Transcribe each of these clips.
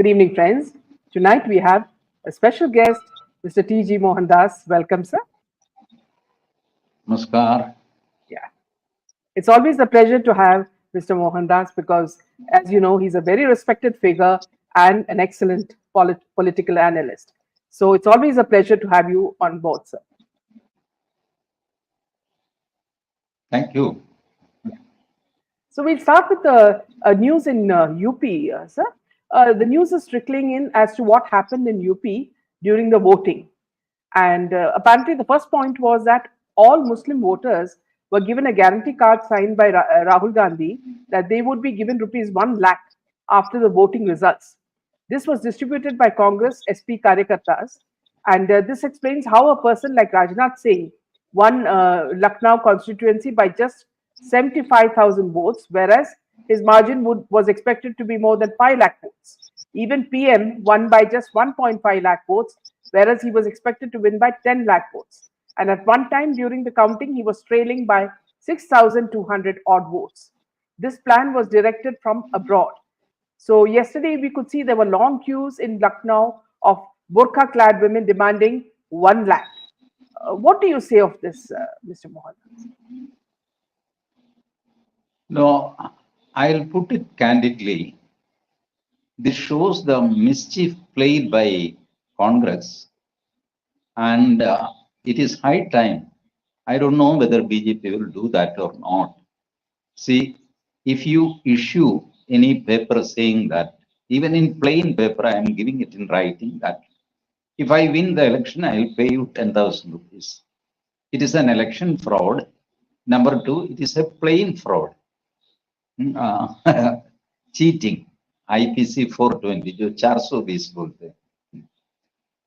Good evening, friends. Tonight we have a special guest, Mr. TG Mohandas. Welcome, sir. Namaskar. Yeah, it's always a pleasure to have Mr. Mohandas because, as you know, he's a very respected figure and an excellent political analyst. So it's always a pleasure to have you on board, sir. Thank you. So we'll start with the news in UP, sir. The news is trickling in as to what happened in UP during the voting. And apparently, the first point was that all Muslim voters were given a guarantee card signed by Rahul Gandhi that they would be given rupees 1 lakh after the voting results. This was distributed by Congress SP Karyakartas. And this explains how a person like Rajnath Singh won Lucknow constituency by just 75,000 votes, whereas his margin was expected to be more than 5 lakh votes. Even PM won by just 1.5 lakh votes, whereas he was expected to win by 10 lakh votes. And at one time during the counting, he was trailing by 6,200 odd votes. This plan was directed from abroad. So yesterday we could see there were long queues in Lucknow of burqa-clad women demanding 1 lakh. What do you say of this, Mr. Mohandas? No, I'll put it candidly. This shows the mischief played by Congress, and it is high time. I don't know whether BJP will do that or not. See, if you issue any paper saying that, even in plain paper, I am giving it in writing that if I win the election, I will pay you 10,000 rupees. It is an election fraud. Number two, it is a plain fraud. Cheating. IPC 420, जो 420 बोलते हैं.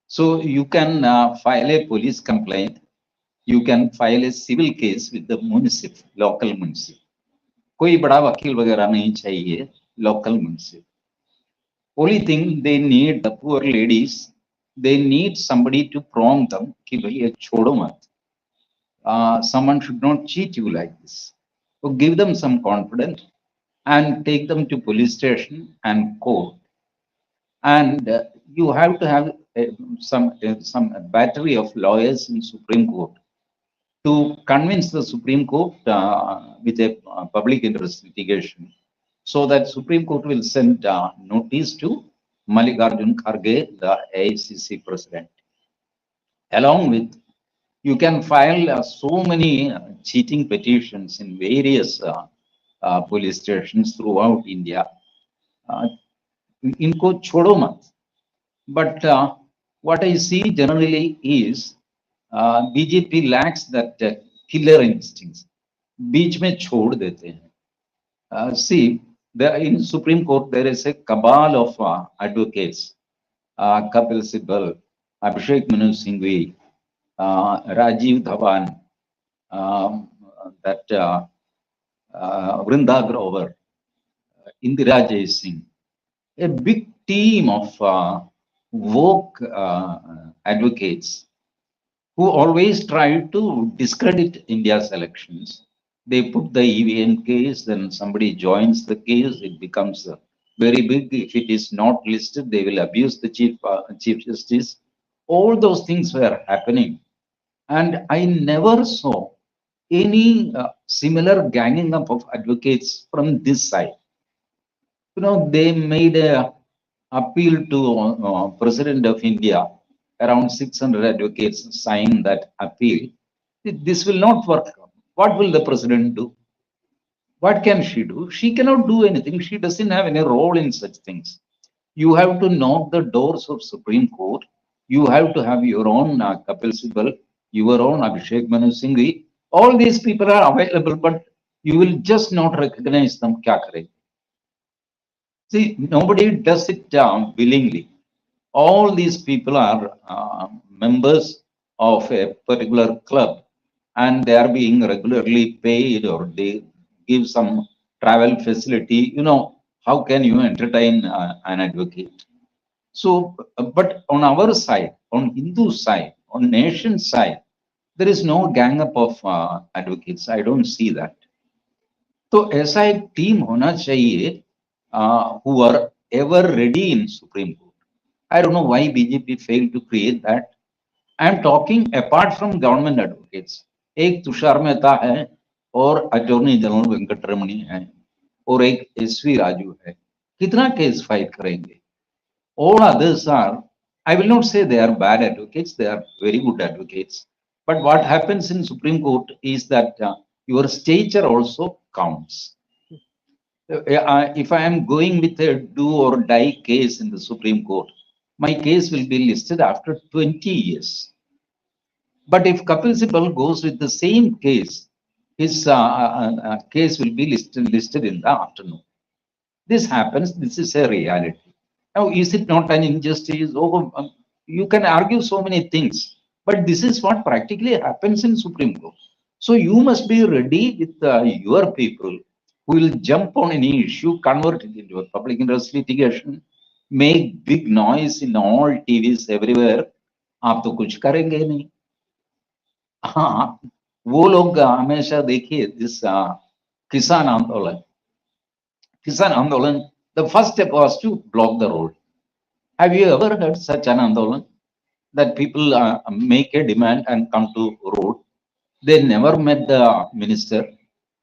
So you can file a police complaint. You can file a civil case with the municip, local municip. कोई बड़ा वकील वगैरह नहीं चाहिए, local municip. Only thing they need, the poor ladies, they need somebody to prompt them कि भाई ये छोड़ो मत. Someone should not cheat you like this. So give them some confidence and take them to police station and court. And you have to have some battery of lawyers in Supreme Court to convince the Supreme Court with a public interest litigation, so that Supreme Court will send notice to Mallikarjun Kharge, the AICC president. Along with, you can file so many cheating petitions in various police stations throughout India. Inko chodo mat. But what I see generally is BJP lacks that killer instincts. Beech mein chhod dete hain. See, in Supreme Court there is a cabal of advocates. Kapil Sibal, Abhishek Manu Singhvi, Rajiv Dhawan, Vrinda Grover, Indira Jaisingh, a big team of woke advocates who always try to discredit India's elections. They put the EVM case, then somebody joins the case, it becomes very big. If it is not listed, they will abuse the Chief Justice. All those things were happening. And I never saw any similar ganging up of advocates from this side. You know, they made a appeal to President of India. Around 600 advocates signed that appeal. This will not work. What will the president do? What can she do? She cannot do anything. She doesn't have any role in such things. You have to knock the doors of Supreme Court. You have to have your own Kapil Sibal, your own Abhishek Manu Singhvi. All these people are available, but you will just not recognize them. Kya kare? See, nobody does it willingly. All these people are members of a particular club, and they are being regularly paid, or they give some travel facility. You know, how can you entertain an advocate? So, but on our side, on Hindu side, on nation side, there is no gang up of advocates. I don't see that. तो ऐसा एक team होना चाहिए who are ever ready in Supreme Court. I don't know why BJP failed to create that. I am talking apart from government advocates. एक तुषार मेहता है और attorney general Venkataramani है और एक एसवी राजू है. कितना केस फाइट करेंगे? All others are, I will not say they are bad advocates, they are very good advocates. But what happens in Supreme Court is that your stature also counts. If I am going with a do or die case in the Supreme Court, my case will be listed after 20 years. But if Kapil Sibal goes with the same case, his case will be listed in the afternoon. This happens, this is a reality. Now, is it not an injustice? Oh, you can argue so many things, but this is what practically happens in Supreme Court. So you must be ready with your people who will jump on any issue, convert it into a public interest litigation, make big noise in all TVs everywhere. आप तो कुछ करेंगे नहीं. हाँ, वो लोग हमेशा देखिए this किसान आंदोलन. Kisan Andolan, the first step was to block the road. Have you ever heard such an Andolan? That people make a demand and come to road. They never met the minister.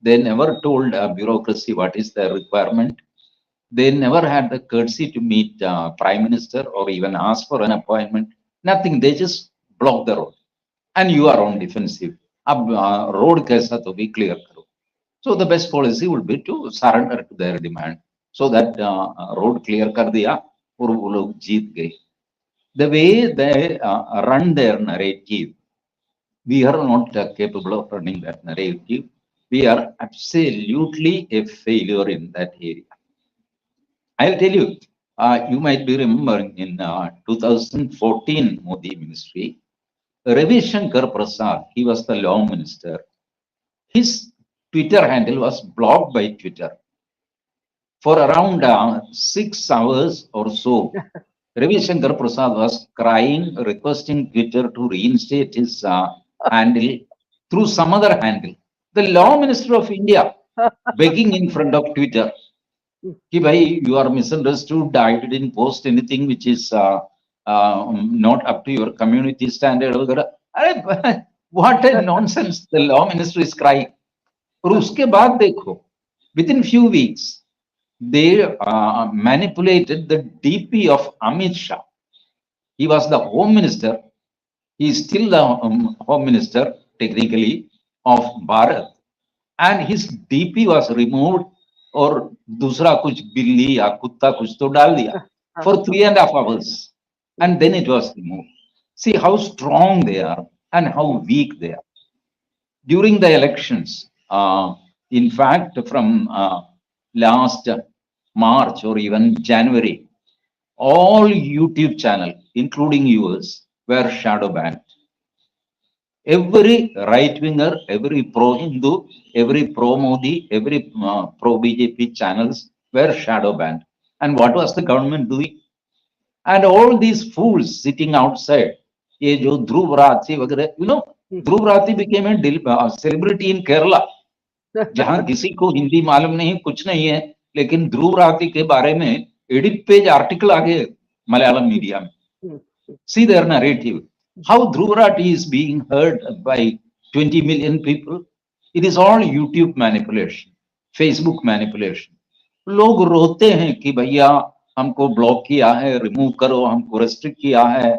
They never told bureaucracy what is their requirement. They never had the courtesy to meet prime minister or even ask for an appointment. Nothing. They just block the road. And you are on defensive. Ab road kaisa to be clear karo. So the best policy would be to surrender to their demand, so that road clear कर दिया और वो लोग जीत गए. The way they run their narrative, we are not capable of running that narrative. We are absolutely a failure in that area. I'll tell you, you might be remembering in 2014 Modi ministry, Ravi Shankar Prasad, he was the law minister. His Twitter handle was blocked by Twitter for around 6 hours or so. Ravi Shankar Prasad was crying, requesting Twitter to reinstate his handle through some other handle. The law minister of India begging in front of Twitter, कि भाई, you are misunderstood. I didn't post anything which is not up to your community standard. अरे, what a nonsense! The law minister is crying. और उसके बाद देखो, within few weeks, they manipulated the DP of Amit Shah. He was the home minister. He is still the home minister, technically, of Bharat. And his DP was removed और दूसरा कुछ बिल्ली या कुत्ता कुछ तो डाल दिया for 3.5 hours. And then it was removed. See how strong they are and how weak they are. During the elections, in fact, from last March or even January, all YouTube channels, including yours, were shadow banned. Every right-winger, every pro-Hindu, every pro-Modi, every pro-BJP channels were shadow banned. And what was the government doing? And all these fools sitting outside, ये जो ध्रुव राठी वगैरह, you know, Dhruv Rathee became a celebrity in Kerala. जहां किसी को हिंदी मालूम नहीं, कुछ नहीं है, लेकिन ध्रुव राठी के बारे में 80 पेज आर्टिकल आ गए मलयालम मीडिया में. See their narrative. How Dhruv Rathi is being heard by 20 million people. It is all YouTube manipulation, Facebook manipulation. लोग रोते हैं कि भैया हमको ब्लॉक किया है, रिमूव करो, हमको रेस्ट्रिक्ट किया है.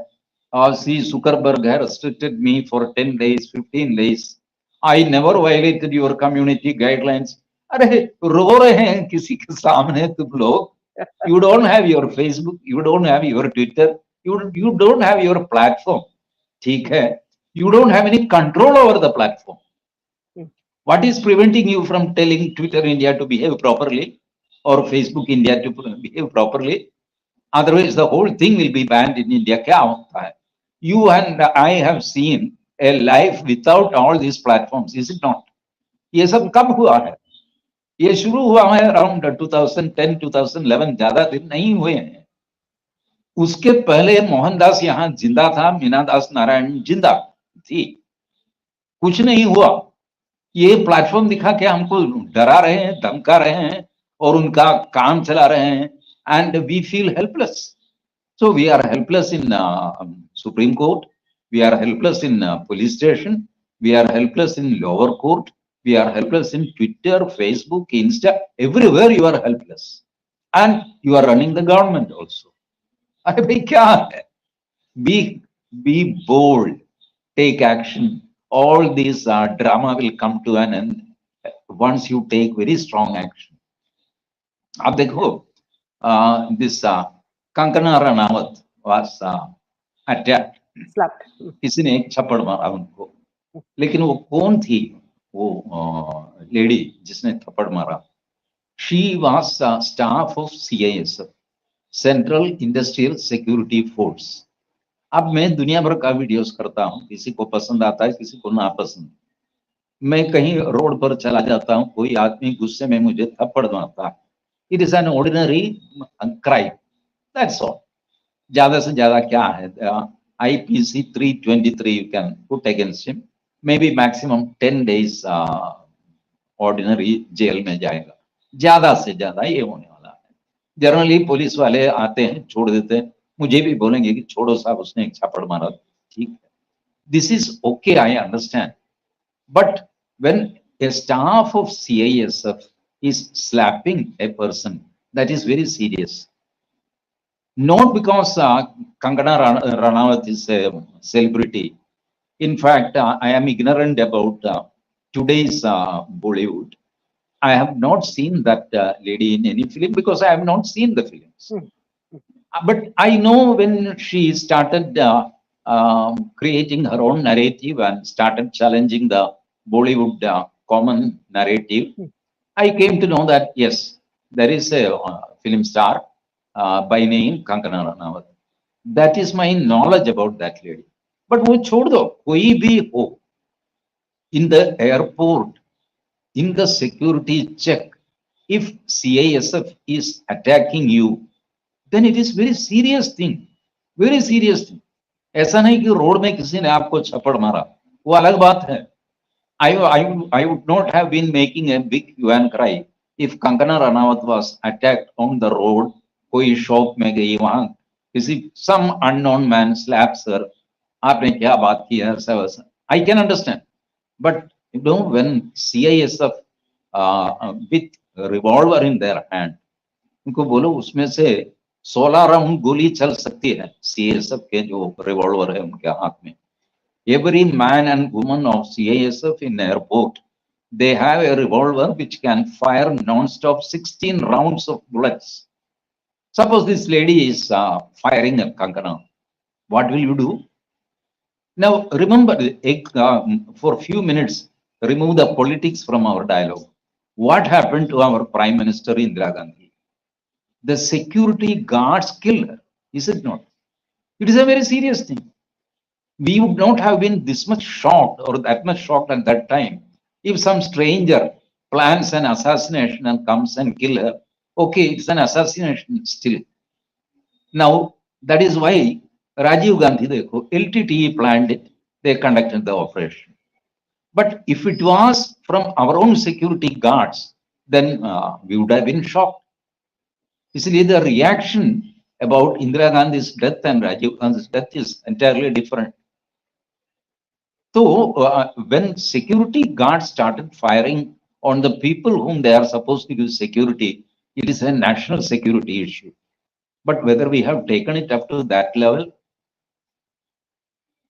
See, Zuckerberg has restricted me for 10 days, 15 days. I never violated your community guidelines. अरे रो रहे हैं किसी के सामने तुम लोग. You don't have your Facebook, you don't have your Twitter, you don't have your platform. ठीक है, you don't have any control over the platform. What is preventing you from telling Twitter India to behave properly or Facebook India to behave properly? Otherwise, the whole thing will be banned in India. क्या होता है? You and I have seen a life without all these platforms, is it not? ये सब कब हुआ है? ये शुरू हुआ है around 2010, 2011, ज्यादा दिन नहीं हुए हैं. उसके पहले मोहनदास यहाँ जिंदा था, मीनादास नारायण जिंदा थी, कुछ नहीं हुआ. ये प्लेटफॉर्म दिखा के हमको डरा रहे हैं, धमका रहे हैं और उनका काम चला रहे हैं. and we feel helpless. So we are helpless in Supreme Court. We are helpless in police station. We are helpless in lower court. We are helpless in Twitter, Facebook, Insta. Everywhere you are helpless, and you are running the government also. अरे क्या है? Be be bold. Take action. All this drama will come to an end once you take very strong action. आप देखो, this Kangana Ranaut was attacked. Slapped. किसी ने एक छप्पड़ मारा उनको, लेकिन वो कौन थी वो लेडी जिसने थप्पड़ मारा? She was staff of CISF, central industrial security force. अब मैं दुनिया भर का वीडियोस करता हूँ, किसी को पसंद आता है, किसी को नापसंद. मैं कहीं रोड पर चला जाता हूँ, कोई आदमी गुस्से में मुझे थप्पड़ मारता है, it is an ordinary crime, that's all. ज्यादा से ज्यादा क्या है? IPC 323 you can put against him, maybe maximum 10 days ordinary jail में जाएगा, ज्यादा से ज्यादा ये होने वाला है. जनरली पुलिस वाले आते हैं, छोड़ देते हैं. मुझे भी बोलेंगे कि छोड़ो साहब, उसने एक छापड़ मारा, ठीक है, this is okay, I understand. But when a staff of CISF is slapping a person, that is very serious. Not because Kangana Ranaut is a celebrity. In fact, I am ignorant about today's Bollywood. I have not seen that lady in any film because I have not seen the films. But I know when she started creating her own narrative and started challenging the Bollywood common narrative, I came to know that yes, there is a film star by name Kangana Ranaut. That is my knowledge about that lady. But वो छोड़ दो, कोई भी हो, in the airport, in the security check, if CISF is attacking you, then it is very serious thing, very serious thing. ऐसा नहीं कि road में किसी ने आपको छप्पड़ मारा, वो अलग बात है. I would not have been making a big hue and cry if Kangana Ranaut was attacked on the road. कोई शॉप में गई, वहां किसी some unknown man slaps her, आपने क्या बात की है, ऐसा वैसा, I can understand. But you know, when CISF with revolver in their hand, उनको बोलो उसमें से 16 राउंड गोली चल सकती है, CISF के जो रिवॉल्वर है उनके हाथ में. Every man and woman of CISF in airport, they have a revolver which can fire non-stop 16 rounds of bullets. Suppose this lady is firing at Kangana, what will you do? Now remember, for a few minutes, remove the politics from our dialogue. What happened to our Prime Minister Indira Gandhi? The security guards killed her, is it not? It is a very serious thing. We would not have been this much shocked or that much shocked at that time if some stranger plans an assassination and comes and kill her. Okay, it's an assassination still. Now, that is why Rajiv Gandhi, dekho, LTTE planned it, they conducted the operation. But if it was from our own security guards, then we would have been shocked. Isliye the reaction about Indira Gandhi's death and Rajiv Gandhi's death is entirely different. So when security guards started firing on the people whom they are supposed to give security, it is a national security issue. But whether we have taken it up to that level,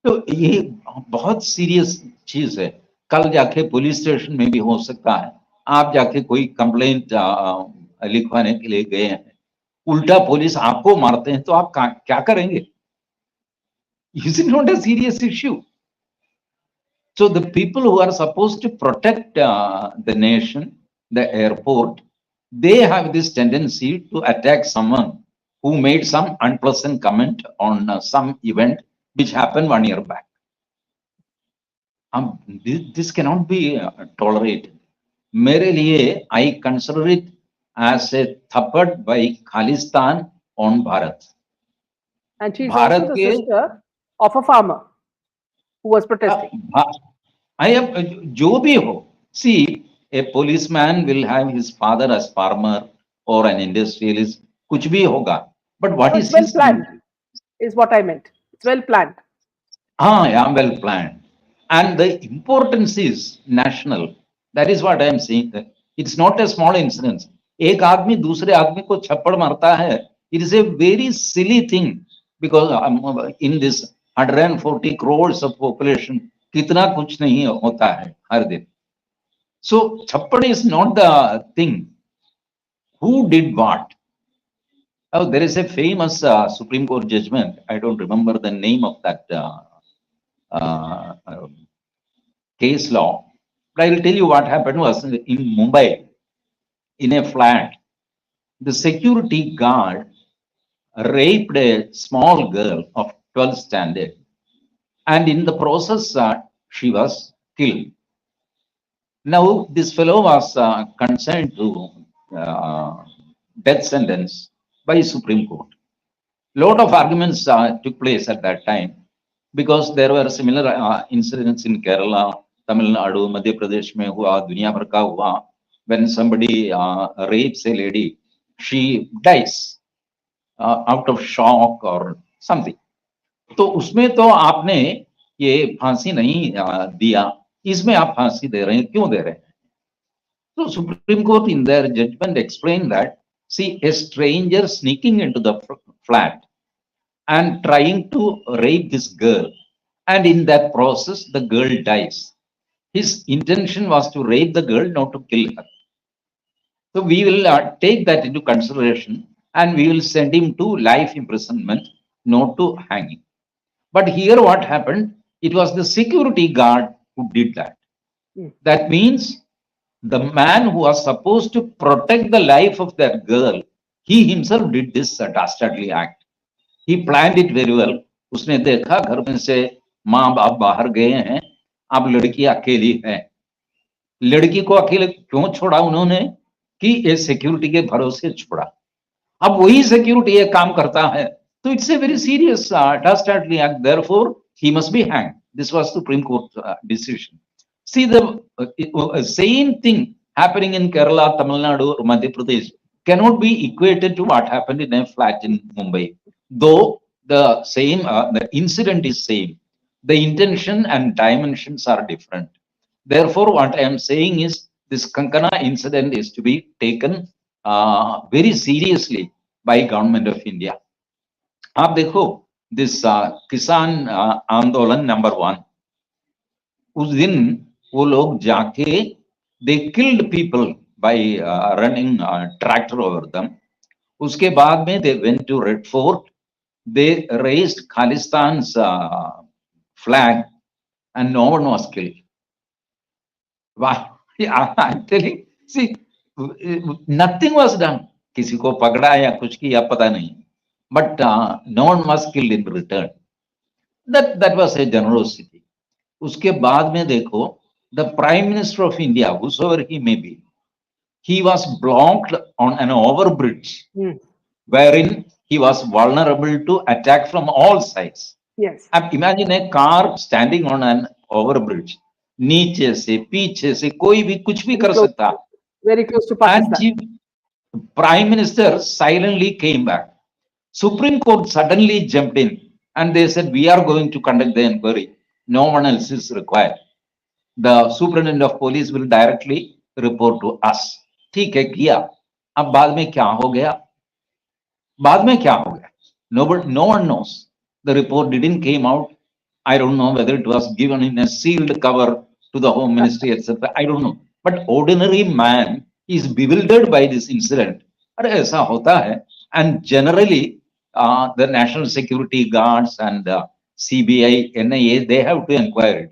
तो ये बहुत serious चीज है. कल जाके police station में भी हो सकता है, आप जाके कोई कंप्लेंट लिखवाने के लिए गए हैं, उल्टा पुलिस आपको मारते हैं, तो आप क्या करेंगे? Is it not a serious issue? So the people who are supposed to protect the nation, the airport, they have this tendency to attack someone who made some unpleasant comment on some event which happened 1 year back. This cannot be tolerated. मेरे लिए, I consider it as a thappad by Khalistan on Bharat. And she's also the sister of a farmer who was protesting. I am जो भी हो. See, a policeman will have his father as farmer or an industrialist. कुछ भी होगा, but what No, is it's well his planned, duty? is what I meant. It's well planned. Yeah, well planned. And the importance is national. That is what I am saying. It's not a small incident. एक आदमी दूसरे आदमी को छप्पड़ मारता है. It is a very silly thing because in this 140 crores of population, कितना कुछ नहीं होता है हर दिन. So छप्पड़ is not the thing. Who did what? Oh, there is a famous Supreme Court judgment. I don't remember the name of that uh, uh, case law. But I will tell you what happened was in Mumbai, in a flat, the security guard raped a small girl of 12th standard, and in the process, she was killed. Now, this fellow was concerned to death sentence by Supreme Court. Lot of arguments took place at that time because there were similar incidents in Kerala, Tamil Nadu, Madhya Pradesh में हुआ, दुनिया भर का हुआ. When somebody rapes a lady, she dies out of shock or something. तो उसमें तो आपने ये फांसी नहीं दिया, इसमें आप फांसी दे रहे हैं, क्यों दे रहे हैं? So Supreme Court in their judgment explained that, see, a stranger sneaking into the flat and trying to rape this girl, and in that process the girl dies. His intention was to rape the girl, not to kill her. So we will take that into consideration and we will send him to life imprisonment, not to hanging. But here what happened, it was the security guard who did that. That means the man who was supposed to protect the life of that girl, he himself did this dastardly act. He planned it very well. उसने देखा घर में से माँ बाप बाहर गए हैं, अब लड़की अकेली है. लड़की को अकेले क्यों छोड़ा उन्होंने? कि ये सिक्योरिटी के भरोसे छोड़ा. अब वही सिक्योरिटी ये काम करता है, तो it's a very serious dastardly act. Therefore, he must be hanged. This was Supreme Court decision. See, the same thing happening in Kerala, Tamil Nadu, or Madhya Pradesh cannot be equated to what happened in a flat in Mumbai. Though the same, the incident is same, the intention and dimensions are different. Therefore, what I am saying is this Kangana incident is to be taken very seriously by government of India. आप देखो, this किसान आंदोलन number 1, उस दिन वो लोग जाके they killed people by running tractor over them. उसके बाद में they went to Red Fort, they raised Khalistan's flag and no one was killed. Why? I'm telling, see, nothing was done. किसी को पकड़ा या कुछ किया पता नहीं. But no one was killed in return. That was a generosity. उसके बाद में देखो, the Prime Minister of India, whosoever he may be, he was blocked on an overbridge, wherein he was vulnerable to attack from all sides. Yes. अब imagine a car standing on an overbridge. नीचे से पीछे से कोई भी कुछ भी कर सकता. Very close to And Pakistan. Prime Minister silently came back. Supreme Court suddenly jumped in and they said, we are going to conduct the inquiry. No one else is required. The Superintendent of Police will directly report to us. ठीक है, किया. अब बाद में क्या हो गया? बाद में क्या हो गया? No one knows. The report didn't came out. I don't know whether it was given in a sealed cover to the Home Ministry, etc. I don't know. But ordinary man is bewildered by this incident. अरे ऐसा होता है. And generally, the National Security Guards and CBI, NIA, they have to inquire it.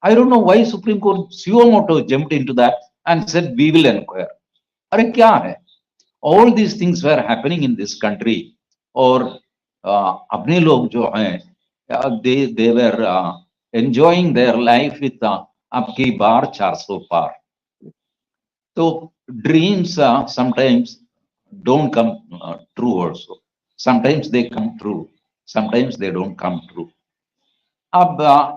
I don't know why Supreme Court suo moto jumped into that and said, we will inquire. अरे क्या है? All these things were happening in this country. और अपने लोग जो हैं, they were enjoying their life with आपकी बार 400 पार. So dreams sometimes don't come true also. Sometimes they come true. Sometimes they don't come true.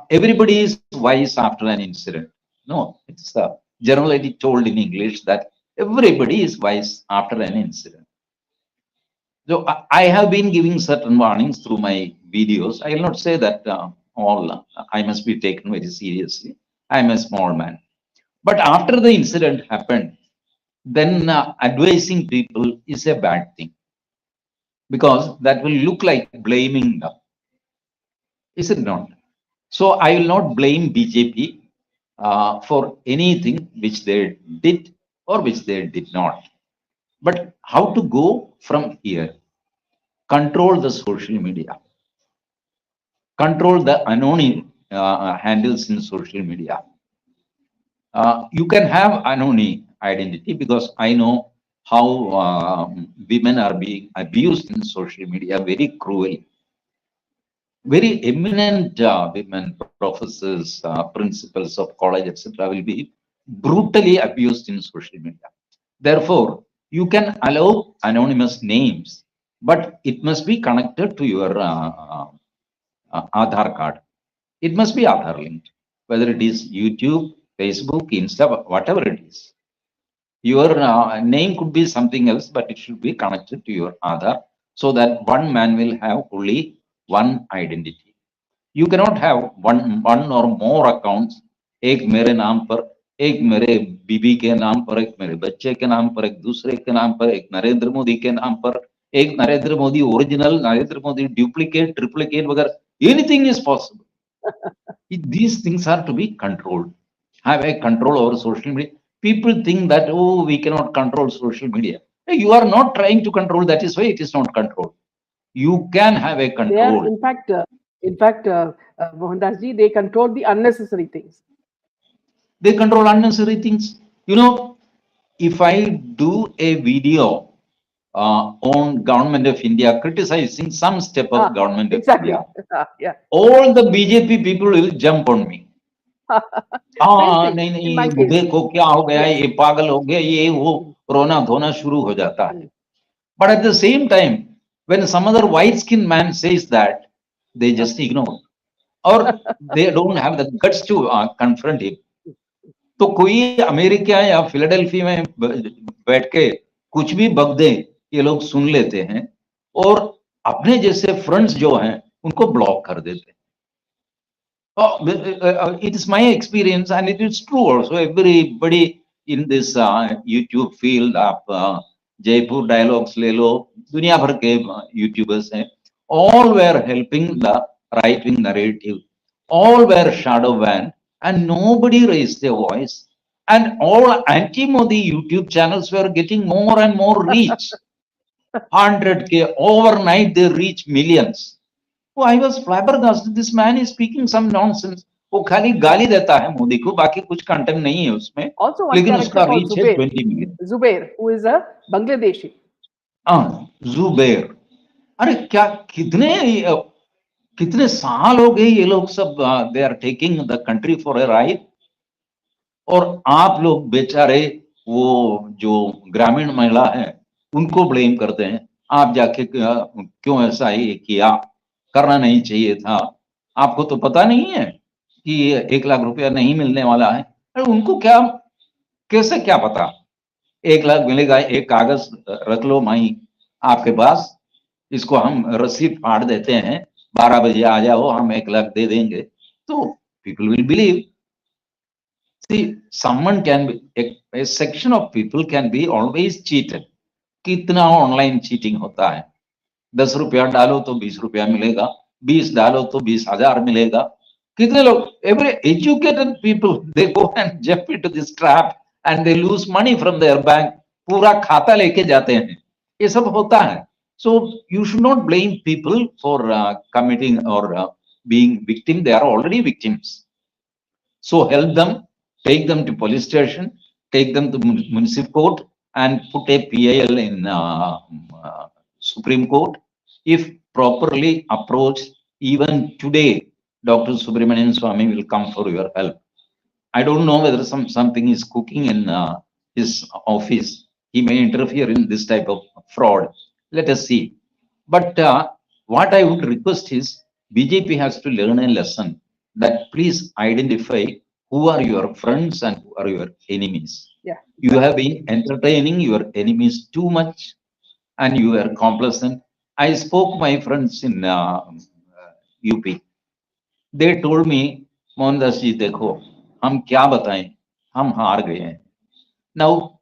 Everybody is wise after an incident. No, it's generally told in English that everybody is wise after an incident. So I have been giving certain warnings through my videos. I will not say that all I must be taken very seriously. I am a small man. But after the incident happened, then advising people is a bad thing because that will look like blaming them. Is it not? So I will not blame BJP for anything which they did or which they did not. But how to go from here? Control the social media, control the anonym handles in social media. You can have anonym identity because I know how women are being abused in social media very cruelly. Very eminent women, professors, principals of college, etc., will be brutally abused in social media. Therefore, you can allow anonymous names, but it must be connected to your Aadhaar card. It must be Aadhaar linked, whether it is YouTube, Facebook, Insta, whatever it is. Your name could be something else, but it should be connected to your Aadhaar so that one man will have only one identity. You cannot have one or more accounts. एक मेरे नाम पर, एक मेरे बीबी के नाम पर, एक मेरे बच्चे के नाम पर, एक दूसरे के नाम पर, एक नरेंद्र मोदी के नाम पर, एक Narendra Modi original, Narendra Modi duplicate, triplicate वगैरह. Anything is possible. These things are to be controlled. Have a control over social media. People think that, oh, we cannot control social media. You are not trying to control. That is why it is not controlled. You can have a They are, control. Mohandas ji, they control the unnecessary things. They control unnecessary things. You know, if I do a video on government of India criticizing some step of government of Exactly. India, Yeah. all the BJP people will jump on me. Same नहीं thing in नहीं my बूढ़े case. को क्या हो गया, Yes. ये पागल हो गया, ये वो रोना धोना शुरू हो जाता है. Mm. But at the same time, when some other white skinned man says that, they just ignore, or they don't have the guts to confront him. तो कोई अमेरिका या फिलाडेल्फिया में बैठ के कुछ भी बक दे, ये लोग सुन लेते हैं और अपने जैसे फ्रेंड्स जो हैं उनको ब्लॉक कर देते हैं. It is my experience and it is true also. Everybody in this YouTube field, आप जयपुर डायलॉग्स ले लो, दुनिया भर के यूट्यूबर्स हैं, all were helping the right wing narrative, all were shadow banned and nobody raised their voice, and all anti-Modi YouTube channels were getting more and more reach. 100K overnight, they reach millions. Oh, I was flabbergasted. This man is speaking some nonsense. वो खाली गाली देता है मोदी को, बाकी कुछ content नहीं है उसमें, Also, one लेकिन character उसका called रीच है Zubair. 20 million. Zubair, who is a Bangladeshi. हाँ, जुबेर. अरे क्या कितने कितने साल हो गए ये लोग सब they are taking the country for a ride, और आप लोग बेचारे वो जो ग्रामीण महिला है उनको ब्लेम करते हैं. आप जाके क्यों ऐसा ही किया, करना नहीं चाहिए था, आपको तो पता नहीं है कि 1 लाख रुपया नहीं मिलने वाला है. अरे उनको क्या, कैसे क्या पता 1 लाख मिलेगा, एक कागज रख लो माई आपके पास, इसको हम रसीद फाड़ देते हैं, 12 बजे आ जाओ, हम 1 लाख दे देंगे, तो people will believe. See, someone can be, a section of people can be always cheated. कितना ऑनलाइन चीटिंग होता है. 10 रुपया डालो तो 20 रुपया मिलेगा, 20 डालो तो 20,000 मिलेगा. कितने लोग, every educated people, they go and jump into this trap and they lose money from their bank. पूरा खाता लेके जाते हैं. ये सब होता है. So you should not blame people for committing or being victim. They are already victims. So help them, take them to police station, take them to municipal court, and put a PIL in Supreme Court. If properly approached, even today, Dr. Subramanian Swamy will come for your help. I don't know whether something is cooking in his office. He may interfere in this type of fraud. Let us see. But what I would request is BJP has to learn a lesson that please identify who are your friends and who are your enemies. Yeah. You have been entertaining your enemies too much. and you were complacent. I spoke my friends in UP. They told me, Mohandas ji, देखो, हम क्या बताएं, हम हार गए हैं. Now,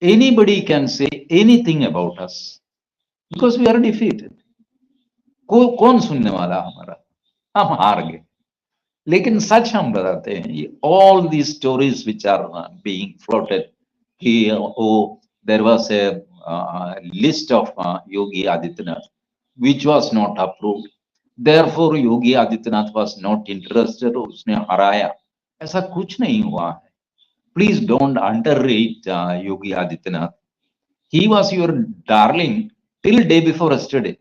anybody can say anything about us because we are defeated. कौन सुनने वाला हमारा? हम हार गए. लेकिन सच हम बताते हैं, ये all these stories which are being floated कि there was a list of Yogi Adityanath which was not approved, therefore Yogi Adityanath was not interested, उसने हराया. ऐसा कुछ नहीं हुआ है. Please don't underrate Yogi Adityanath. He was your darling till day before yesterday.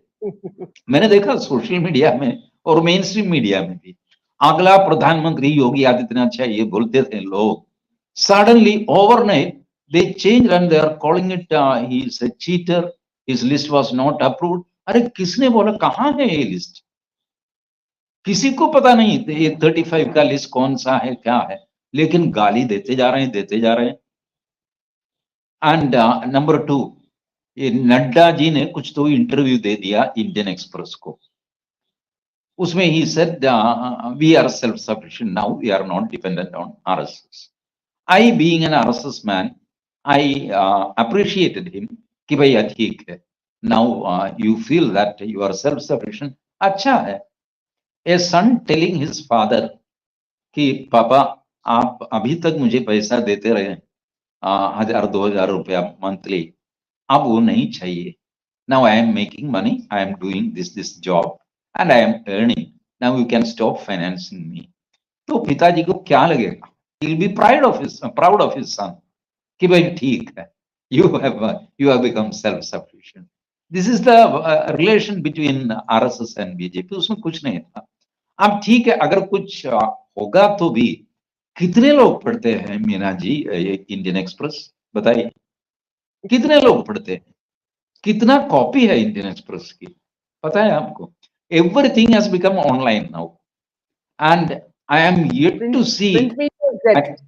मैंने देखा सोशल मीडिया में और मेन स्ट्रीम मीडिया में भी, अगला प्रधानमंत्री योगी आदित्यनाथ चाहिए बोलते थे लोग. Suddenly overnight they change and they are calling it he is a cheater, his list was not approved. अरे किसने बोला? कहां है ये लिस्ट? किसी को पता नहीं ये 35 का लिस्ट कौन सा है, क्या है, लेकिन गाली देते जा रहे हैं, देते जा रहे हैं. एंड नंबर 2, ये नड्डा जी ने कुछ तो इंटरव्यू दे दिया इंडियन एक्सप्रेस को. उसमें he said we are self-sufficient now, we are not dependent on RSS. I being an RSS man, I appreciated him कि भैया ठीक है. Now you feel that you are self-sufficient. अच्छा है. A son telling his father कि पापा आप अभी तक मुझे पैसा देते रहे 1000-2000 रुपया मंथली, अब वो नहीं चाहिए. Now I am making money, I am doing this job and I am earning. Now you can stop financing me. तो पिताजी को क्या लगेगा? He'll be proud of his son कि भाई ठीक है, you have become self-sufficient. This is the relation between RSS and BJP. उसमें कुछ नहीं था. अब ठीक है, अगर कुछ होगा तो भी कितने लोग पढ़ते हैं मीना जी इंडियन एक्सप्रेस? बताइए, कितने लोग पढ़ते हैं? कितना कॉपी है इंडियन एक्सप्रेस की? पता है आपको? Everything has become online now, and I am yet to see Print media is dead.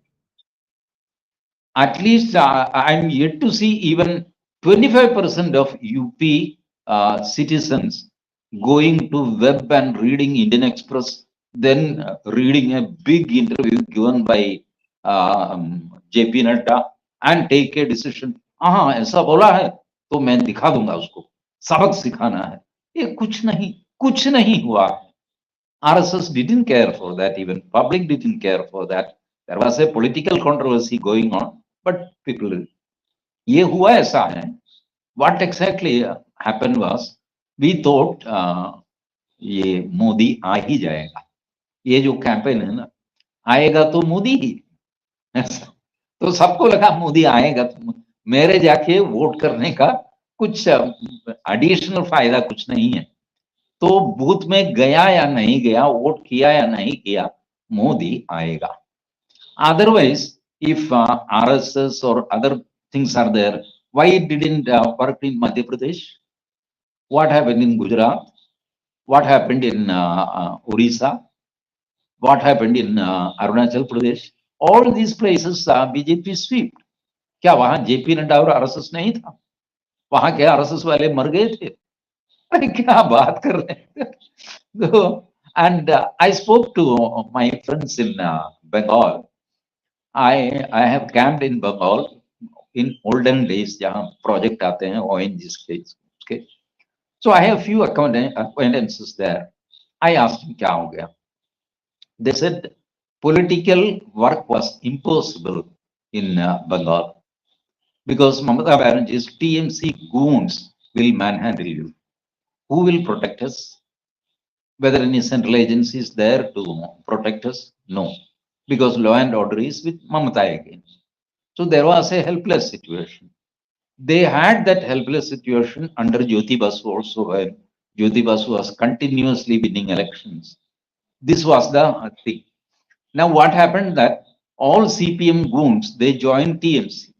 at least I am yet to see even 25% of UP citizens going to web and reading Indian Express, then reading a big interview given by JP Nadda and take a decision. हाँ ऐसा बोला है तो मैं दिखा दूंगा उसको, सबक सिखाना है. ये कुछ नहीं हुआ. RSS didn't care for that, even public didn't care for that. There was a political controversy going on, but people, ये हुआ ऐसा है. What exactly happened was, we thought ये मोदी आ ही जाएगा. ये जो कैंपेन है ना, आएगा तो मोदी ही. तो सबको लगा मोदी आएगा तो मेरे जाके वोट करने का कुछ एडिशनल फायदा कुछ नहीं है. तो बूथ में गया या नहीं गया, वोट किया या नहीं किया, मोदी आएगा. Otherwise, if RSS or other things are there, why it didn't work in Madhya Pradesh? What happened in Gujarat? What happened in Orissa? What happened in Arunachal Pradesh? All these places BJP swept. क्या वहां JP Nadda और RSS नहीं था? वहां क्या RSS वाले मर गए थे? अरे क्या बात कर रहे हैं? So, and I spoke to my friends in Bengal. I have camped in Bengal in olden days जहाँ project आते हैं ONGs के. Okay. So I have few acquaintances there. I asked him क्या हो गया? They said political work was impossible in Bengal because Mamata Banerjee's TMC goons will manhandle you. Who will protect us? Whether any central agency is there to protect us? No, because law and order is with Mamata again. So there was a helpless situation. They had that helpless situation under Jyoti Basu also, when Jyoti Basu was continuously winning elections. This was the thing. Now what happened that all CPM goons, they joined TMC.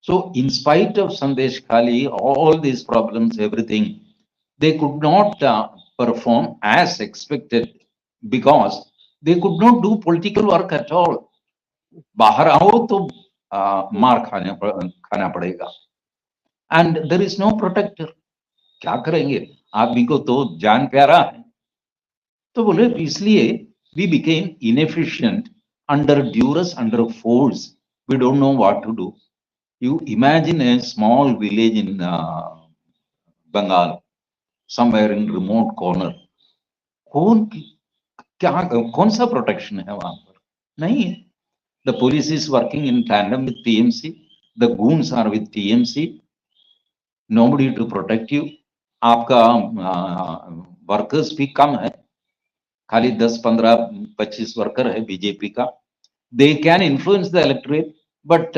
So in spite of Sandesh Khali, all these problems, everything, they could not perform as expected because they could not do political work at all. बाहर आओ तो मार खाना पड़ेगा. and there is no protector. क्या करेंगे? आदमी को तो जान प्यारा है. तो बोले इसलिए we became inefficient under duress, under force. We don't know what to do. You imagine a small village in Bengal, somewhere in remote corner. कौन क्या कौन सा प्रोटेक्शन है वहां पर? नहीं है. The police is working in tandem with TMC. The goons are with TMC. Nobody to protect you. आपका वर्कर्स भी कम है, खाली 10, 15, 25 वर्कर है बीजेपी का. They can influence the electorate, but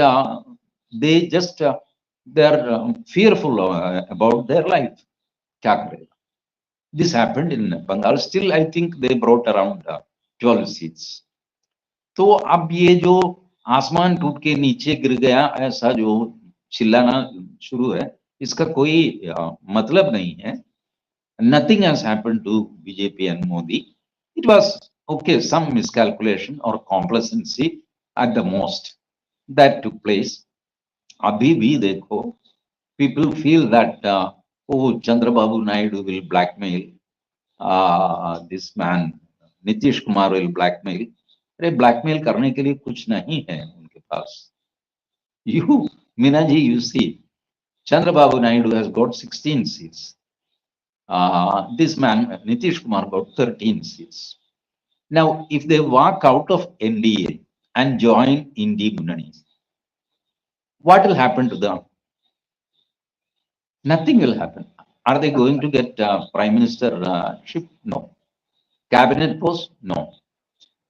they just they are fearful about their life. क्या करेगा? This happened in Bengal. Still, I think they brought around 12 seats. तो अब ये जो आसमान टूट के नीचे गिर गया ऐसा जो चिल्लाना शुरू है, इसका कोई मतलब नहीं है. Nothing has happened to BJP and Modi. It was okay, some miscalculation or complacency at the most that took place. अभी भी देखो, people feel that oh, Chandrababu Naidu will blackmail this man, Nitish Kumar will blackmail. अरे blackmail करने के लिए कुछ नहीं है उनके पास. You, Minaji, you see, Chandrababu Naidu has got 16 seats. This man, Nitish Kumar, got 13 seats. Now, if they walk out of NDA and join Indi Munani, what will happen to them? Nothing will happen. Are they going to get prime minister ship? No. Cabinet post? No.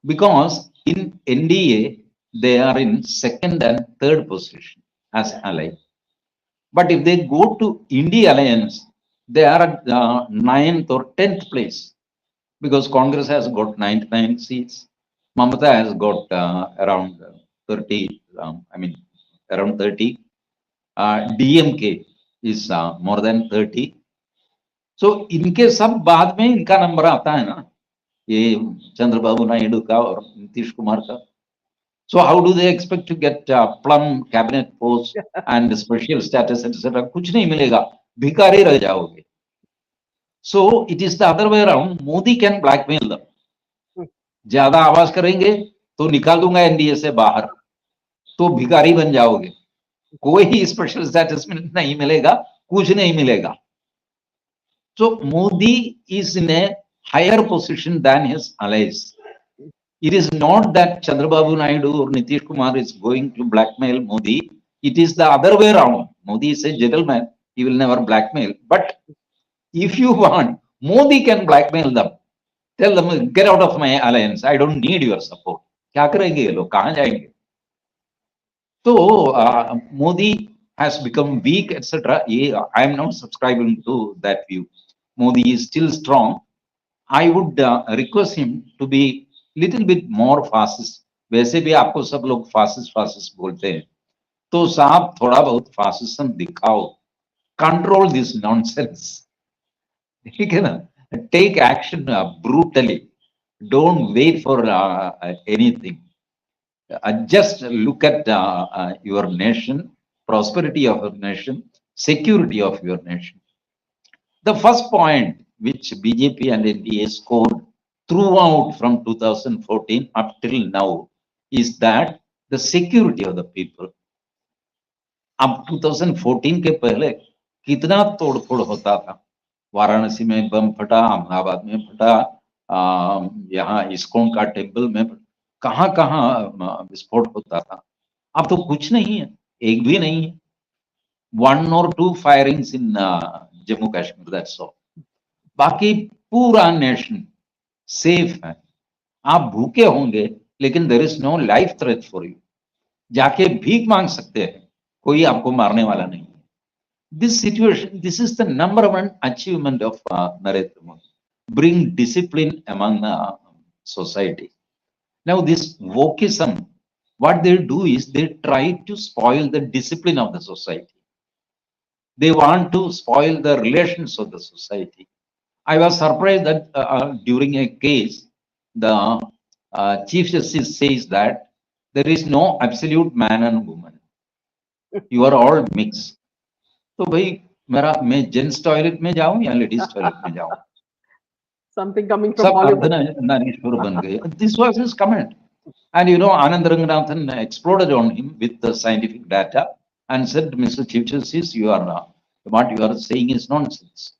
Because in NDA, they are in second and third position as ally. But if they go to India Alliance, they are at 9th or 10th place, because Congress has got 99 seats. Mamata has got around 30, around 30. DMK is more than 30. So इनके सब बाद में इनका number आता है ना, ये चंद्रबाबू नायडू का और नीतीश कुमार का. So how do they expect to get plum cabinet post and special status, etc.? कुछ नहीं मिलेगा, भिखारी रह जाओगे. So it is the other way around. Modi can blackmail them. ज्यादा आवाज करेंगे तो निकाल दूंगा एनडीए से बाहर, तो भिखारी बन जाओगे, कोई स्पेशल स्टेटस नहीं मिलेगा, कुछ नहीं मिलेगा. So Modi is in a higher position than his allies. It is not that Chandrababu Naidu or Nitish Kumar is going to blackmail Modi. It is the other way around. Modi is a gentleman. He will never blackmail. But if you want, Modi can blackmail them. Tell them, get out of my alliance. I don't need your support. क्या करेंगे ये लोग, कहाँ जाएंगे? So Modi has become weak, etc. I am not subscribing to that view. Modi is still strong. I would request him to be little bit more fascist. वैसे भी आपको सब लोग फासिस्ट बोलते हैं, तो साहब थोड़ा बहुत फासिज्म दिखाओ, कंट्रोल दिस नॉनसेंस, ठीक है ना? Take action brutally, don't wait for anything. Just look at your nation, prosperity of your nation, security of your nation. The first point which BJP and NDA scored throughout from 2014 up till now is that the security of the people. अब 2014 के पहले कितना तोड़फोड़ होता था. वाराणसी में बम फटा, अहमदाबाद में फटा, यहाँ इस्कॉन का टेम्पल में कहाँ कहाँ विस्फोट होता था. अब तो कुछ नहीं है, एक भी नहीं है. 1 or 2 firings in Jammu Kashmir, that's all. बाकी पूरा नेशन सेफ है. आप भूखे होंगे लेकिन there is no life threat for you. जाके भीख मांग सकते हैं, कोई आपको मारने वाला नहीं. This situation, this is the number one achievement of Narendra Modi. Bring discipline among society. Now this wokeism, what they do is they try to spoil the discipline of the society. They want to spoil the relations of the society. I was surprised that during a case, the Chief Justice says that there is no absolute man and woman. You are all mixed. तो भाई मैं gents toilet में जाऊं या ladies toilet में जाऊं? Something coming from सब Hollywood. Ardhanarishvara बन गए. This was his comment. And Anand Ranganathan exploded on him with the scientific data and said, Mr. Chief Justice, what you are saying is nonsense.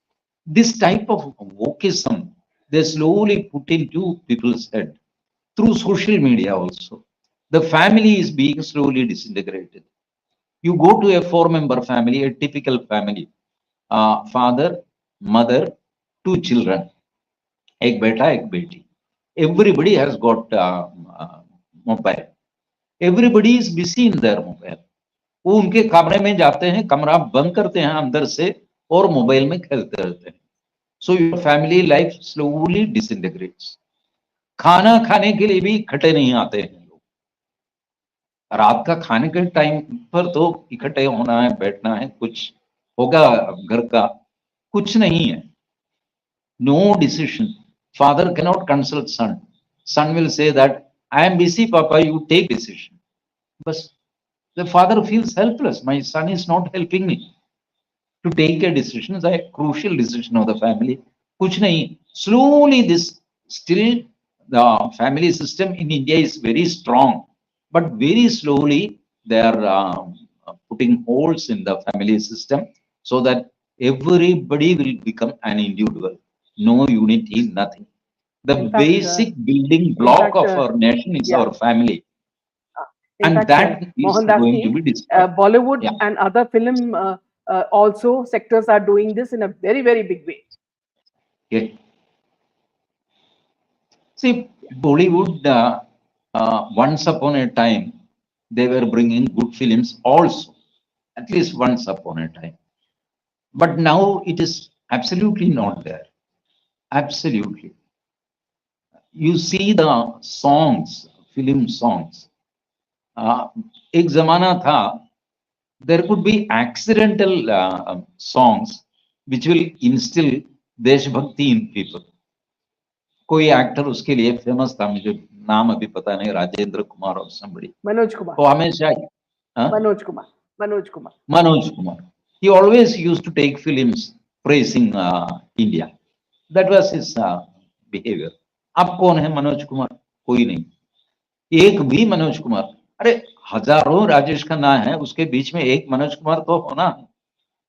This type of wokeism, they slowly put into people's head through social media also. The family is being slowly disintegrated. You go to a four-member family, a typical family, father, mother, two children, एक बेटा एक बेटी. Everybody has got mobile. Everybody is busy in their mobile. वो उनके कमरे में जाते हैं, कमरा बंद करते हैं अंदर से और मोबाइल में खेलते रहते हैं. So your family life slowly disintegrates. खाना खाने के लिए भी इकट्ठे नहीं आते हैं लोग. रात का खाने के टाइम पर तो इकट्ठे होना है, बैठना है, कुछ होगा घर का, कुछ नहीं है. No decision. Father cannot consult son. Son will say that I am busy, Papa, you take decision. But the father feels helpless. My son is not helping me to take a decision. It's a crucial decision of the family. Kuch nahi. Slowly, this still the family system in India is very strong, but very slowly they are putting holes in the family system so that everybody will become an individual. No unity, nothing. The In fact, basic building in block fact, of our nation is yeah. our family, In and fact, that is Mohandas going to ji, be destroyed. Bollywood Yeah. and other film also sectors are doing this in a very, very big way. Okay. See, Bollywood, once upon a time, they were bringing good films also, at least once upon a time. But now it is absolutely not there. Absolutely. You see the songs, film songs. एक जमाना था, there could be accidental songs which will instill देशभक्ति in people. कोई actor उसके लिए famous था, मुझे नाम अभी पता नहीं, राजेंद्र कुमार और somebody. Manoj Kumar. तो हमेशा Manoj Kumar. Manoj Kumar. Manoj Kumar. He always used to take films praising India. That was his behavior. अब कौन है मनोज कुमार? कोई नहीं. एक भी मनोज कुमार. अरे हजारों राजेश खन्ना है, उसके बीच में एक मनोज कुमार तो होना है.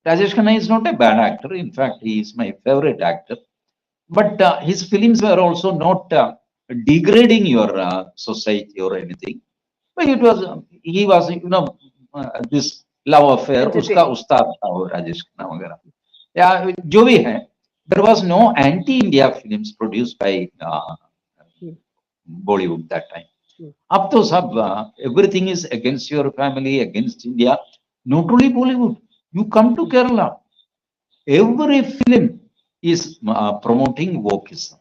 Rajesh Khanna is not a bad actor. In fact, he is my favorite actor. But his films were also not degrading your society or anything. But it was, he was, this love affair, उसका उस्ताद था वो राजेश खन्ना वगैरह. या जो भी है, there was no anti-India films produced by Bollywood that time. अब तो सब everything is against your family, against India. Not only Bollywood. You come to Kerala, every film is promoting wokeism.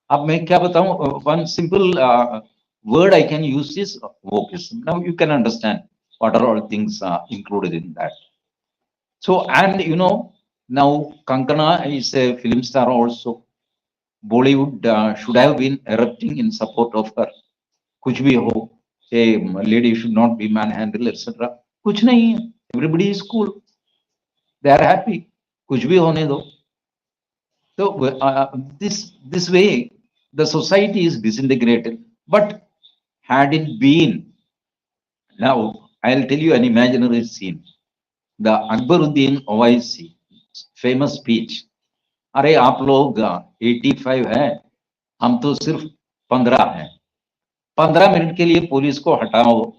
अब मैं क्या बताऊं? One simple word I can use is wokeism. Now you can understand what are all things included in that. So, and now Kangana is a film star also. Bollywood should have been erupting in support of her. कुछ भी हो, a lady should not be manhandled, etc. कुछ नहीं है. Everybody is cool. They are happy. कुछ भी होने दो. So this way, the society is disintegrated. But had it been, now I'll tell you an imaginary scene. The Akbaruddin Owaisi famous speech. अरे आप लोग 85 है, हम तो सिर्फ 15 हैं. 15 मिनट के लिए पुलिस को हटाओ,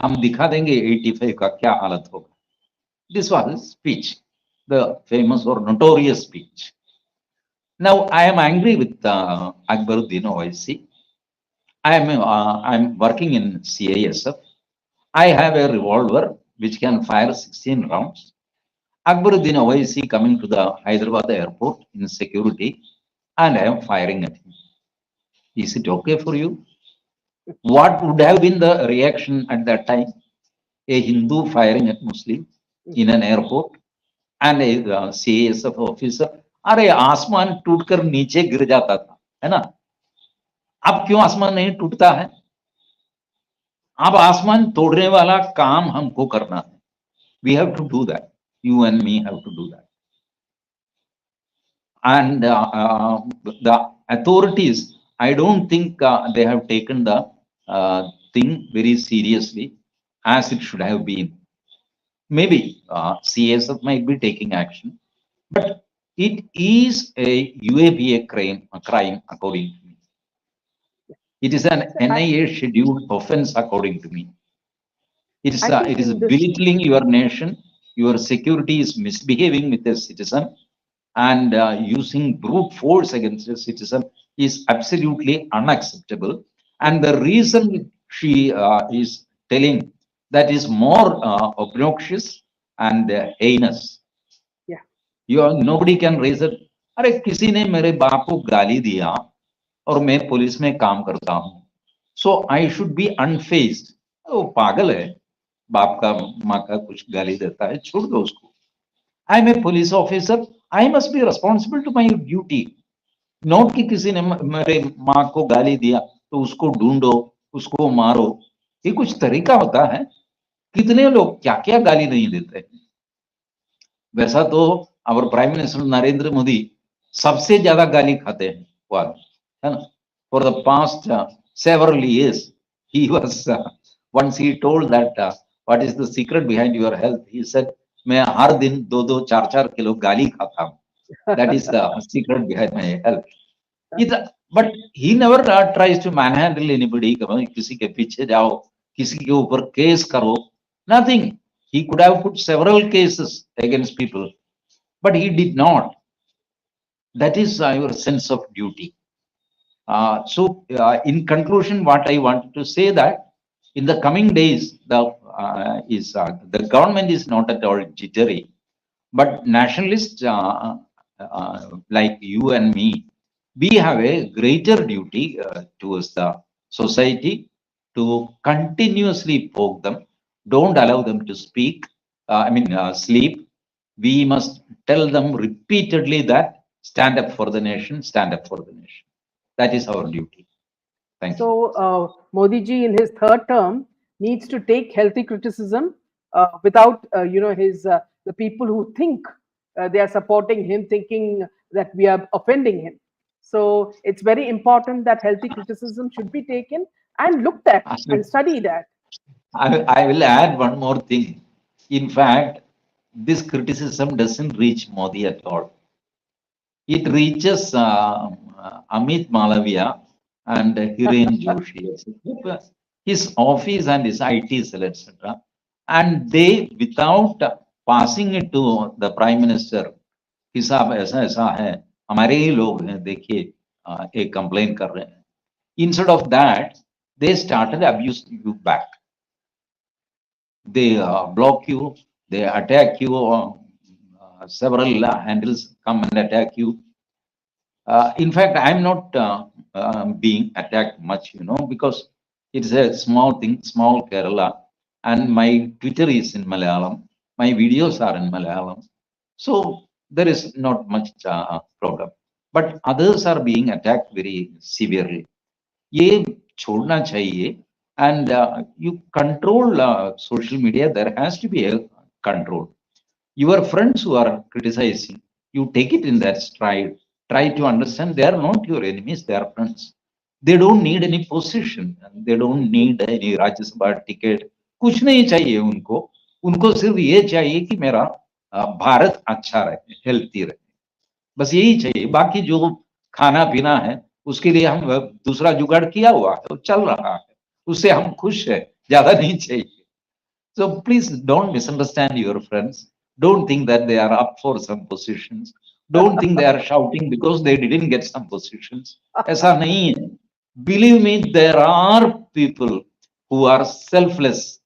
हम दिखा देंगे 85 का क्या हालत होगा. This was his speech, the famous or notorious speech. Now I am angry with Akbaruddin Owaisi. I'm working in CISF. I have a revolver which can fire 16 rounds. Akbaruddin Owaisi coming to the Hyderabad airport in security, and I am firing at him. Is it okay for you? What would have been the reaction at that time? A Hindu firing at Muslim in an airport, and a CISF officer. अरे आसमान टूटकर नीचे गिर जाता था, है ना? अब क्यों आसमान नहीं टूटता है? अब आसमान तोड़ने वाला काम हमको करना है. We have to do that. You and me have to do that. And the authorities, I don't think they have taken the thing very seriously as it should have been. Maybe CSF might be taking action, but it is a UAPA crime according to me. It is an So NIA scheduled offense according to me. I think It is in this, belittling your nation. Your security is misbehaving with a citizen, and using brute force against a citizen is absolutely unacceptable. yeah, And the reason she is telling that is more obnoxious and heinous. yeah, Nobody can raise it. अरे किसी ने मेरे बाप को गाली दिया और मैं पुलिस में काम करता हूँ, सो आई शुड बी अनफेस्ड. वो पागल है, बाप का माँ का कुछ गाली देता है, छोड़ दो उसको. I am a police officer, I must be responsible to my duty. Note कि किसी ने मेरे माँ को गाली दिया तो उसको ढूंढो, उसको मारो. ये कुछ तरीका होता है? कितने लोग क्या क्या गाली नहीं देते हैं. वैसा तो our prime minister Narendra Modi सबसे ज्यादा गाली खाते हैं, वो आदमी, है ना. For the past several years he was once he told that what is the secret behind your health, he said मैं हर दिन 2-4 गाली खाता हूँ. That is the secret behind my health. It, but he never tries to manhandle anybody. किसी के पीछे जाओ, किसी के ऊपर केस करो, nothing. He could have put several cases against people, but he did not. That is your sense of duty. In conclusion, what I wanted to say that in the coming days, the government is not at all jittery, but nationalists like you and me, we have a greater duty towards the society to continuously poke them. Don't allow them to speak. Sleep. We must tell them repeatedly that stand up for the nation, stand up for the nation. That is our duty. Thank you. so Modi ji in his third term needs to take healthy criticism without, his the people who think they are supporting him, thinking that we are offending him. So it's very important that healthy criticism should be taken and looked at and studied at. I will add one more thing. In fact, this criticism doesn't reach Modi at all. It reaches Amit Malaviya and Hiren Joshi, etc. His office and his IT cell, etc. And they, without passing it to the Prime Minister, हिसाब ऐसा ऐसा है, हमारे ही लोग हैं, देखिए एक complain कर रहे हैं. Instead of that, they started abusing you back. They block you, they attack you, several handles come and attack you. In fact, I'm not being attacked much, because it's a small thing, small Kerala, and my Twitter is in Malayalam, my videos are in Malayalam, so there is not much problem. But others are being attacked very severely. ये छोड़ना चाहिए. And you control social media. There has to be a control. Your friends who are criticizing, you take it in that stride. Try to understand they are not your enemies, they are friends. They don't need any position. They don't need any Rajya Sabha ticket. कुछ नहीं चाहिए उनको. उनको सिर्फ ये चाहिए कि मेरा भारत अच्छा रहे, हेल्थी रहे. बस यही चाहिए. बाकी जो खाना पीना है उसके लिए हम दूसरा जुगाड़ किया हुआ है, तो चल रहा है, उससे हम खुश है, ज्यादा नहीं चाहिए. So please don't misunderstand your friends. Don't think that they are up for some positions. Don't think they are shouting because they didn't get some positions. ऐसा नहीं है. Believe me, there are people who are selfless.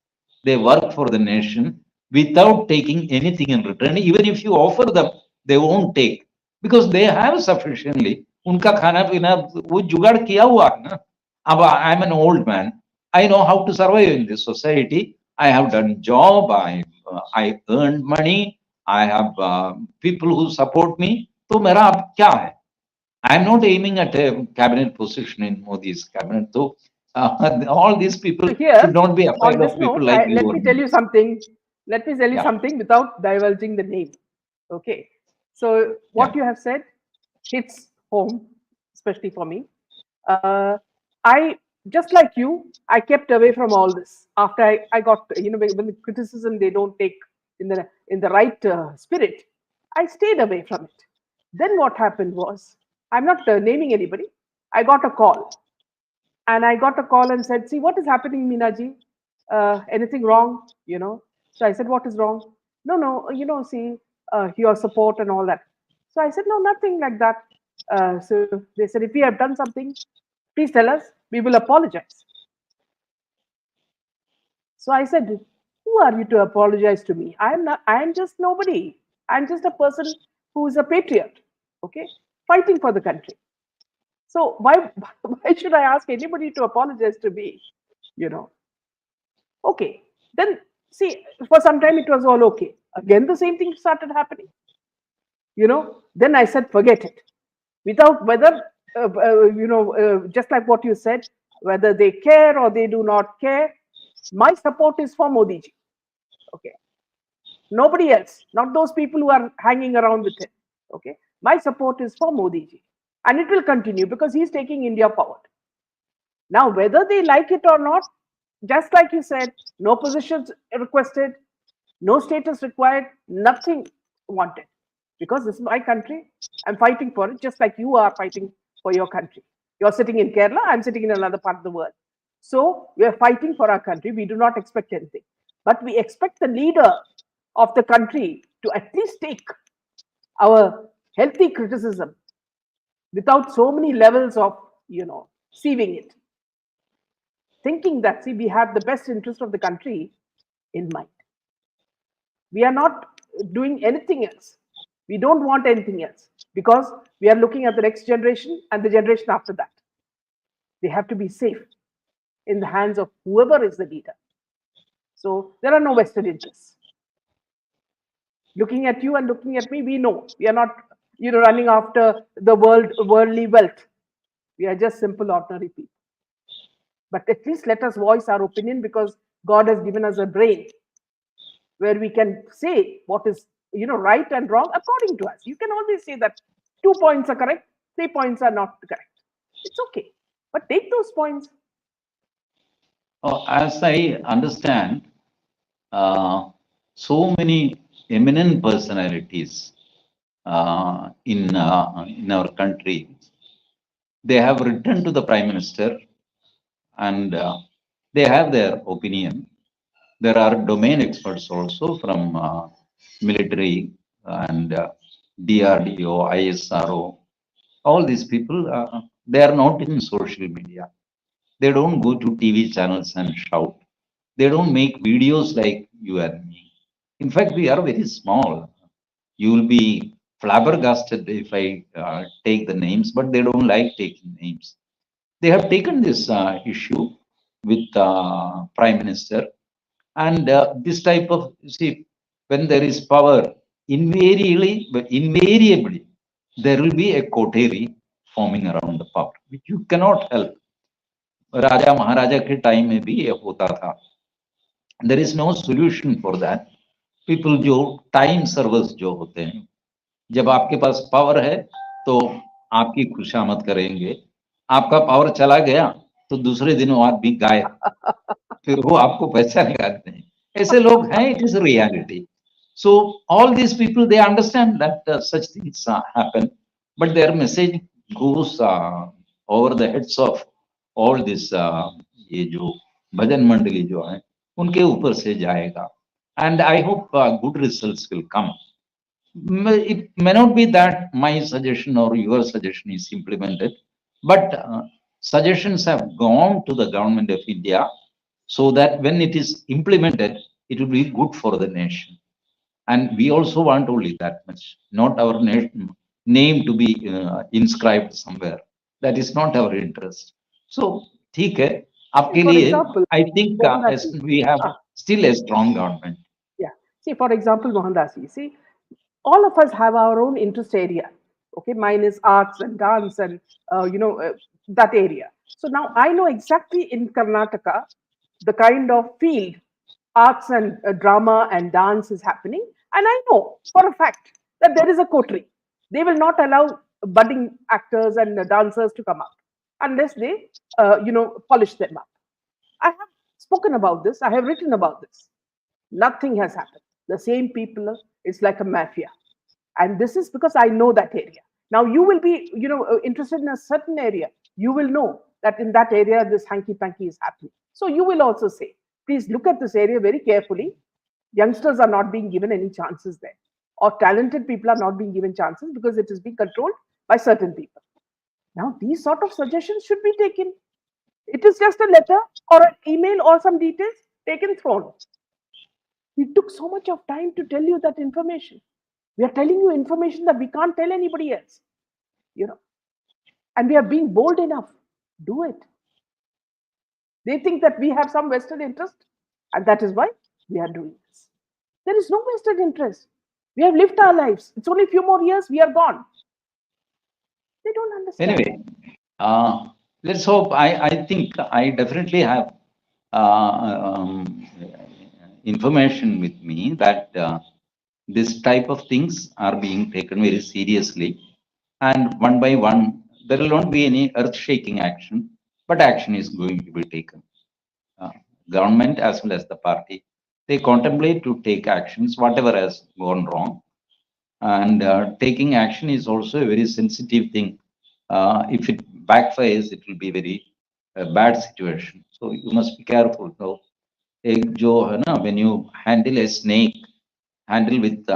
They work for the nation without taking anything in return. Even if you offer them, they won't take because they have sufficiently. उनका खाना पीना वो जुगाड़ किया हुआ है ना. अब I'm an old man. I know how to survive in this society. I have done job. I earned money. I have people who support me. तो मेरा अब क्या है? I am not aiming at a cabinet position in Modi's cabinet. So all these people So here, should not be on afraid this of people note, like you let or me tell me. you something. let me tell you Yeah, something without divulging the name. Okay. So what yeah. you have said hits home, especially for me. Uh, I, just like you, I kept away from all this after I got, when the criticism they don't take in the right spirit. I stayed away from it. Then what happened was, I'm not naming anybody. I got a call, and I got a call and said, "See, what is happening, Minaji? Anything wrong?" So I said, "What is wrong?" "No, no, see, your support and all that." So I said, "No, nothing like that." So they said, "If we have done something, please tell us. We will apologize." So I said, "Who are you to apologize to me? I am not. I am just nobody. I'm just a person who is a patriot, okay, fighting for the country. So why why should I ask anybody to apologize to me? You know, Okay. Then see, for some time it was all okay. Again, the same thing started happening. Then I said, forget it. Without whether, just like what you said, whether they care or they do not care, my support is for Modi ji. Okay. Nobody else, not those people who are hanging around with him. Okay. My support is for Modi ji. And it will continue because he's taking India forward. Now, whether they like it or not, just like you said, no positions requested, no status required, nothing wanted. Because this is my country, I'm fighting for it, just like you are fighting for your country. You're sitting in Kerala, I'm sitting in another part of the world. So we are fighting for our country. We do not expect anything. But we expect the leader of the country to at least take our healthy criticism without so many levels of, sieving it, thinking that, see, we have the best interest of the country in mind. We are not doing anything else. We don't want anything else because we are looking at the next generation and the generation after that. They have to be safe in the hands of whoever is the leader. So there are no vested interests. Looking at you and looking at me, we know we are not, running after the worldly wealth. We are just simple, ordinary people. But at least let us voice our opinion because God has given us a brain where we can say what is right and wrong according to us. You can always say that 2 points are correct, 3 points are not correct. It's okay, but take those points. As I understand, so many eminent personalities in our country, they have written to the Prime Minister and they have their opinion. There are domain experts also from military and DRDO, ISRO. All these people, they are not in social media. They don't go to TV channels and shout. They don't make videos like you and me. In fact, we are very small. You will be flabbergasted if I take the names, but they don't like taking names. They have taken this issue with Prime Minister, and this type of, see, when there is power, invariably, there will be a coterie forming around the power, which you cannot help. राजा महाराजा के time में भी ये होता था. There is no solution for that. People जो time servers जो होते हैं, जब आपके पास पावर है तो आपकी खुशामद करेंगे. आपका पावर चला गया तो दूसरे दिन वो आदमी गायब, फिर वो आपको पहचानेगा नहीं. ऐसे लोग हैं. It is a reality. So all these people, they understand that such things happen, but their message goes over the heads of all this. ये जो भजन मंडली जो है उनके ऊपर से जाएगा, and I hope good results will come. It may not be that my suggestion or your suggestion is implemented, but suggestions have gone to the government of India so that when it is implemented, it will be good for the nation. And we also want only that much, not our name to be inscribed somewhere. That is not our interest. So, ठीक है, आपके For लिए, example, I think Mohandas, we have still a strong government. yeah. See, for example, Mohandas, see, all of us have our own interest area. Okay, mine is arts and dance and that area. So now I know exactly in Karnataka the kind of field arts and drama and dance is happening. And I know for a fact that there is a coterie. They will not allow budding actors and dancers to come out unless they, polish them up. I have spoken about this. I have written about this. Nothing has happened. The same people, it's like a mafia. And this is because I know that area. Now you will be, interested in a certain area. You will know that in that area, this hanky panky is happening. So you will also say, please look at this area very carefully. Youngsters are not being given any chances there, or talented people are not being given chances because it is being controlled by certain people. Now, these sort of suggestions should be taken. It is just a letter or an email or some details taken, thrown. We took so much of time to tell you that information. We are telling you information that we can't tell anybody else, you know, and we are being bold enough. Do it. They think that we have some vested interest, and that is why we are doing this. There is no vested interest. We have lived our lives. It's only a few more years, we are gone. They don't understand. Anyway, let's hope. I think I definitely have information with me that this type of things are being taken very seriously, and one by one, there will not be any earth-shaking action, but action is going to be taken. Government as well as the party, they contemplate to take actions, whatever has gone wrong. And taking action is also a very sensitive thing. If it backfires, it will be very bad situation. So you must be careful. So, when you handle a snake, handle with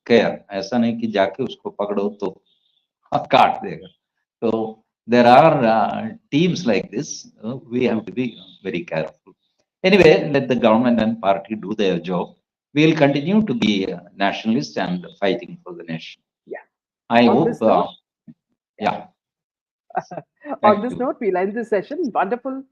care. ऐसा नहीं कि जाके उसको पकड़ो तो काट देगा. So there are teams like this. We have to be very careful. Anyway, let the government and party do their job. We will continue to be nationalists and fighting for the nation. Yeah. I On hope, this note, yeah. on Thank this you. note, we'll end this session. Wonderful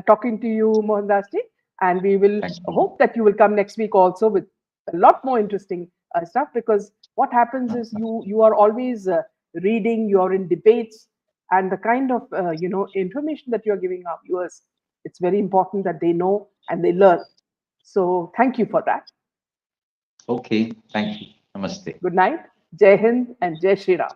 talking to you, Mohandas ji. And we will Thank you. hope that you will come next week also with a lot more interesting stuff, because what happens is you are always reading, you are in debates, and the kind of information that you are giving our viewers, it's very important that they know and they learn. So thank you for that. Okay, thank you. Namaste. Good night. Jai Hind and Jai Shri Ram.